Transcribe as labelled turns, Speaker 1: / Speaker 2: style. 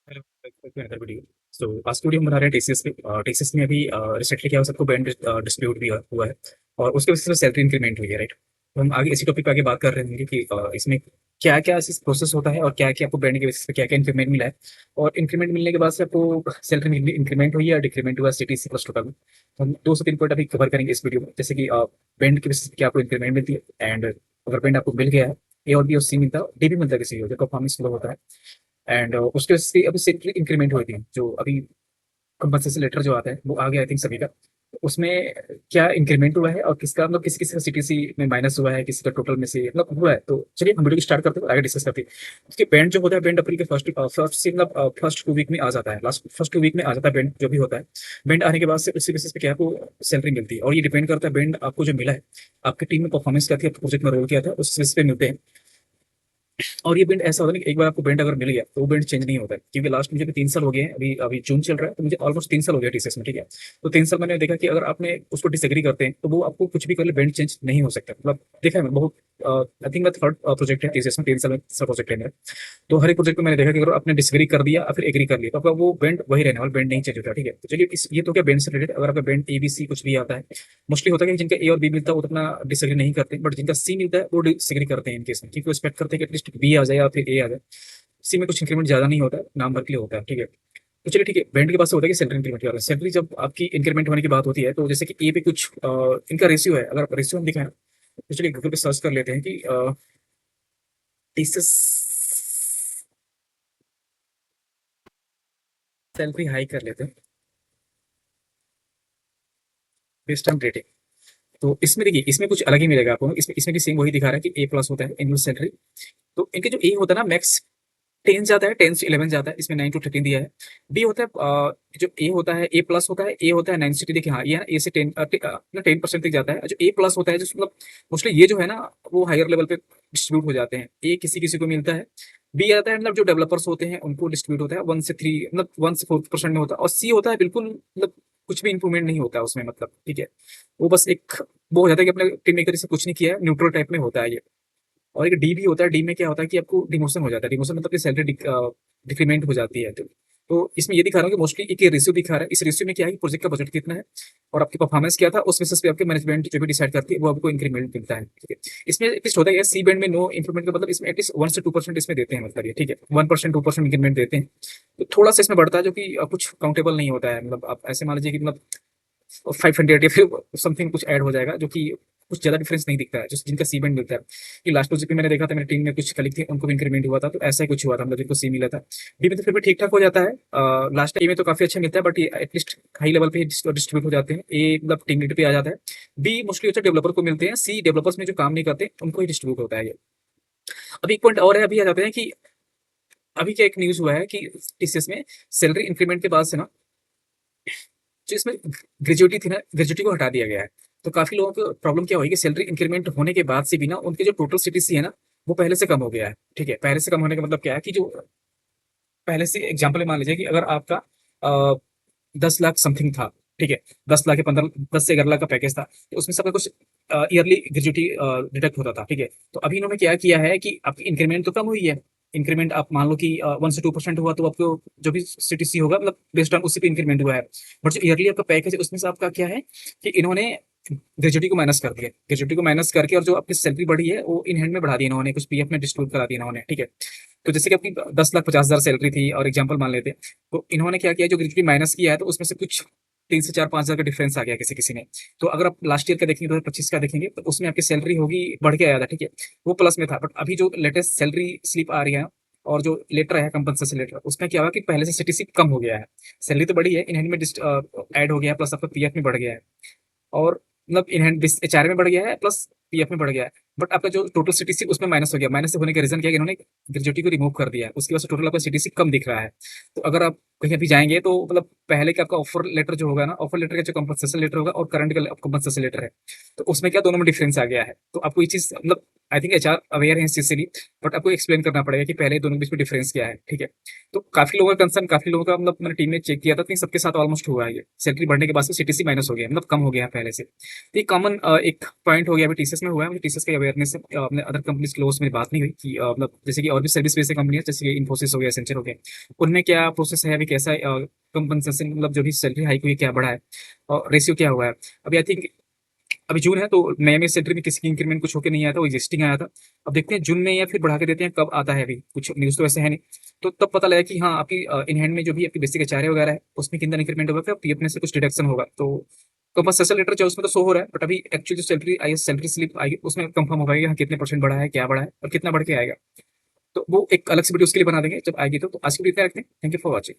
Speaker 1: Hello, welcome to another video. So आज की video हम बना रहे हैं टीसीएस पे। टीसीएस में अभी रिसेंटली क्या हुआ, सबको बैंड डिस्प्यूट भी हुआ है और उसके वजह से सैलरी इंक्रीमेंट हुई है, राइट। तो हम आगे इसी टॉपिक पे आगे बात कर रहे होंगे कि इसमें क्या क्या प्रोसेस होता है और क्या क्या आपको बैंड के बेसिस पे क्या क्या इंक्रीमेंट मिला है, और इंक्रीमेंट मिलने के बाद से आपको सैलरी इंक्रीमेंट हुई है या डिक्रीमेंट हुआ सीटीसी प्लस टोटल में। तो हम दो से तीन पॉइंट अभी कवर करेंगे इस वीडियो में, जैसे कि बैंड के बेसिस पे क्या आपको इंक्रीमेंट मिलती है, एंड अगर बैंड आपको मिल गया है, ए और बी और सी मिलता है, डी भी मिलता है किसी को, जो परफॉर्मेंस फ्लो होता है। एंड उसके वजह से अभी सिंपली इंक्रीमेंट हुई थी, जो अभी कंपनसेशन लेटर जो आता है वो आ गया आई थिंक सभी का। तो उसमें क्या इंक्रीमेंट हुआ है और किसका मतलब किसी किसी का सीटीसी में माइनस हुआ है, किसी का टोटल में से मतलब हुआ है। तो चलिए हम वीडियो को स्टार्ट करते हैं, आगे डिस्कस करते हैं। उसके बैंड जो होता है, बैंड अप्रैल के फर्स्ट से मतलब फर्स्ट 2 वीक में आ जाता है, लास्ट फर्स्ट 2 वीक में आ जाता है बैंड जो भी होता है। बैंड आने के बाद से उसी बेसिस पे क्या आपको सैलरी मिलती है, और ये डिपेंड करता है बैंड आपको जो मिला है, आपकी टीम में परफॉर्मेंस क्या थी, आपके प्रोजेक्ट में रोल किया था, उस बेसिस पे मिलते हैं। और ये बेंड ऐसा होता है कि एक बार आपको बेंड अगर मिल गया तो वो बेंड चेंज नहीं होता है, क्योंकि लास्ट मुझे भी 3 साल हो गए हैं, अभी अभी जून चल रहा है तो मुझे ऑलमोस्ट 3 साल हो गया टीसीएस में, ठीक है। तो 3 साल मैंने देखा कि अगर आपने उसको डिसएग्री करते हैं तो वो आपको कुछ भी कर ले, बेंड चेंज नहीं हो सकता। मतलब देखा है मैं बहुत, आई थिंक मैं थर्ड प्रोजेक्ट है टीसीएस में, 3 साल में तीसरा प्रोजेक्ट है मेरा। तो हर एक प्रोजेक्ट में मैंने देखा कि अगर आपने डिसएग्री कर दिया या फिर एग्री कर लिया तो आपका वो बेंड वही रहने वाला, बेंड नहीं चेंज होता, ठीक है। तो चलिए ये तो क्या बेंड से रिलेटेड। अगर आपका बेंड ए बी सी कुछ भी आता है, मोस्टली होता है कि जिनका ए और बी मिलता है वो तो अपना डिसएग्री नहीं करते, बट जिनका सी मिलता है वो डिसएग्री करते हैं इनकेस में, क्योंकि वो एक्सपेक्ट करते हैं कि एटलीस्ट बी आ जाए या फिर ए आ जाए। सी में कुछ इंक्रीमेंट ज्यादा नहीं होता है, नाम भर के लिए होता है, ठीक है। तो चलिए ठीक है, बैंड के पास से होता है कि सैलरी इंक्रीमेंट की सैलरी जब आपकी इंक्रीमेंट होने की बात होती है, तो जैसे कि ए पे कुछ इनका रेशियो है, अगर रेशियो हम दिखाएं तो चलिए गूगल पे सर्च कर लेते हैं कि टीसीएस सैलरी हाई कर लेते हैं बेस्ड ऑन रेटिंग। तो इसमें देखिए, इसमें कुछ अलग ही मिलेगा आपको, इसमें इसमें भी सेम वही दिखा रहा है कि ए प्लस होता है एनुअल सैलरी। तो इनके जो ए होता है ना, मैक्स 10 जाता है, 10 से 11 जाता है, इसमें 9 टू 13 दिया है। बी होता है जो ए होता है, ए प्लस होता है, ए होता है 9 सिटी, देखिए हाँ ये है ना, ए से 10% तक जाता है। जो ए प्लस होता है, जो मतलब मोस्टली ये जो है ना, वो हायर लेवल पे डिस्ट्रीब्यूट हो जाते हैं, ए किसी किसी को मिलता है। बी आता है मतलब जो डेवलपर्स होते हैं उनको डिस्ट्रीब्यूट होता है 1 से 3, मतलब 1 से 4% में होता है। और सी होता है बिल्कुल मतलब कुछ भी इंप्रूवमेंट नहीं होता है उसमें, मतलब ठीक है। वो बस एक वो हो जाता है कि अपने टीम मेकर से कुछ नहीं किया है, न्यूट्रल टाइप में होता है ये। और एक डी भी होता है, डी में क्या होता है कि आपको डिमोशन हो जाता है, डिमोशन मतलब कि सैलरी डिक्रीमेंट हो जाती है। तो इसमें ये दिखा रहा हूँ कि मोस्टली एक रेशियो दिखा रहा है। इस रेशियो में क्या है कि प्रोजेक्ट का बजट कितना है और आपकी परफॉर्मेंस क्या था, उस बेसिस पे आपके मैनेजमेंट जो भी डिसाइड करती है वो आपको इंक्रीमेंट मिलता है, ठीक है। इसमें एटलीस्ट होता है सी बैंड में नो इंप्रूवमेंट का मतलब इसमें एटलीस्ट 1 से 2% इसमें देते हैं, मतलब ये ठीक है, 1% 2% इंक्रीमेंट देते हैं। तो थोड़ा सा इसमें बढ़ता है, जो कि कुछ काउंटेबल नहीं होता है। मतलब आप ऐसे मान लीजिए कि मतलब 500 या फिर समथिंग कुछ ऐड हो जाएगा, जो कि कुछ ज्यादा डिफरेंस नहीं दिखता है जो जिनका सी बैंड मिलता है। कि लास्ट प्रोजेक्ट में मैंने देखा था, मेरी टीम में कुछ कलीग थे, उनको भी इंक्रीमेंट हुआ था, तो ऐसा ही कुछ हुआ था, मतलब जिनको सी मिला था। बी में तो फिर भी ठीक ठाक हो जाता है, लास्ट ए में तो काफी अच्छा मिलता है, बट ये एटलीस्ट हाई लेवल पे डिस्ट्रीब्यूट हो जाते हैं। ए मतलब टीम लीड पे आ जाता है। बी मोस्टली अच्छा डेवलपर को मिलते हैं। सी डेवलपर्स में जो काम नहीं करते उनको ही डिस्ट्रीब्यूट होता है ये। अभी एक पॉइंट और है, अभी आ जाते हैं कि अभी क्या एक न्यूज हुआ है कि टीसीएस में सैलरी इंक्रीमेंट के बाद से ना, जो इसमें ग्रेजुएटी थी ना, ग्रेजुएटी को हटा दिया गया है। तो काफी लोगों को प्रॉब्लम क्या होगी कि सैलरी इंक्रीमेंट होने के बाद से भी ना उनके जो टोटल सीटीसी है ना, वो पहले से कम हो गया है, ठीक है। पहले से कम होने का मतलब क्या है कि जो पहले से एग्जाम्पल मान लीजिए कि अगर आपका 10 लाख समथिंग था, ठीक है, 10 लाख या 15, 10 से 11 लाख का पैकेज था, तो उसमें से आपका कुछ ईयरली ग्रेजुएटी डिडक्ट होता था, ठीक है। तो अभी इन्होंने क्या किया है कि आपकी इंक्रीमेंट तो कम हुई है, इंक्रीमेंट आप मान लो कि 1 से 2% हुआ, तो आपको जो भी सीटीसी होगा मतलब बेस्ड ऑन उसी पे इंक्रीमेंट हुआ है। बट जो ईयरली आपका पैकेज है उसमें से आपका क्या है कि इन्होंने ग्रेजुएटी को माइनस कर दिया, ग्रेजुएटी को माइनस करके, और जो आपकी सैलरी बढ़ी है वो इन हैंड में बढ़ा दी इन्होंने, कुछ पीएफ में डिस्ट्रीब्यूट करा दिया इन्होंने, ठीक है। तो जैसे कि आपकी 10,50,000 सैलरी थी और एग्जाम्पल मान लेते हैं, तो इन्होंने क्या किया, जो ग्रेजुएटी माइनस किया है तो उसमें से कुछ 3 से 4 5 हज़ार का डिफरेंस आ गया किसी किसी ने। तो अगर आप लास्ट ईयर का देखेंगे, 2025 का देखेंगे, तो उसमें आपकी सैलरी होगी बढ़ के आया था, ठीक है, वो प्लस में था। बट अभी जो लेटेस्ट सैलरी स्लिप आ रही है और जो लेटर है कंपनसेशन लेटर, उसमें क्या हुआ कि पहले से सीटीसी कम हो गया है। सैलरी तो बढ़ी है, इन हैंड में ऐड हो गया है, प्लस आपका पीएफ में बढ़ गया है, और मतलब इन हैंड एचआर में बढ़ गया है, प्लस पीएफ में बढ़ गया है। बट आपका जो टोटल सीटीसी उसमें माइनस हो गया। माइनस होने का रीजन क्या है कि इन्होंने ग्रेजुएटी को रिमूव कर दिया है, उसकी वजह से टोटल आपका सीटीसी कम दिख रहा है। तो अगर आप कहीं भी जाएंगे तो मतलब पहले का आपका ऑफर लेटर जो होगा ना, ऑफर लेटर का जो कंपनसेशन लेटर होगा और करंट का कंपनसेशन लेटर है, तो उसमें क्या दोनों में डिफरेंस आ गया है। तो आपको ये चीज मतलब आई थिंक एचआर अवेयर है इस चीज से भी, बट आपको एक्सप्लेन करना पड़ेगा कि पहले दोनों के बीच में डिफरेंस क्या है, ठीक है। तो काफी लोगों का कंसर्न, काफी लोगों का मतलब मैंने टीम में चेक किया था, तो सबके साथ ऑलमोस्ट हुआ है ये, सैलरी बढ़ने के बाद से सीटीसी माइनस हो गया, मतलब कम हो गया है पहले से। तो ये कॉमन एक पॉइंट हो गया अभी टीसीएस में हुआ है, मुझे टीसीएस की अवेयरनेस है, अपने अदर कंपनीज क्लोज मेरी बात नहीं हुई कि मतलब जैसे कि और भी सर्विस बेस्ड कंपनी है, जैसे कि इन्फोसिस हो गया, एसेंचर हो गया, उनमें क्या प्रोसेस है अभी, कैसा कंपनसेशन मतलब जो भी सैलरी हाइक हुई है क्या बढ़ा है और रेशियो क्या हुआ है। अभी आई थिंक अभी जून है तो नए में सैलरी में किसी की इंक्रीमेंट कुछ होकर नहीं आया था, वो एग्जिस्टिंग आया था। अब देखते हैं जून में या फिर बढ़ा के देते हैं, कब आता है अभी कुछ न्यूज़ तो वैसे है नहीं। तो तब पता लगा कि हाँ आपकी इन हैंड में जो भी आपकी बेसिक एचआरए वगैरह है उसमें कितना इंक्रीमेंट होगा, फिर पीएफ में से कुछ डिडक्शन होगा, तो कंपनसेशन लेटर जो है उसमें तो शो हो रहा है, बट अभी एक्चुअली जो सैलरी आई सैलरी स्लिप आई उसमें कंफर्म होगा कि हाँ कितने परसेंट बढ़ा है, क्या बढ़ा है और कितना बढ़ के आएगा। तो वो एक अलग से वीडियो उसके लिए बना देंगे जब आएगी। तो आज की वीडियो इतना रखते हैं, थैंक यू फॉर वॉचिंग।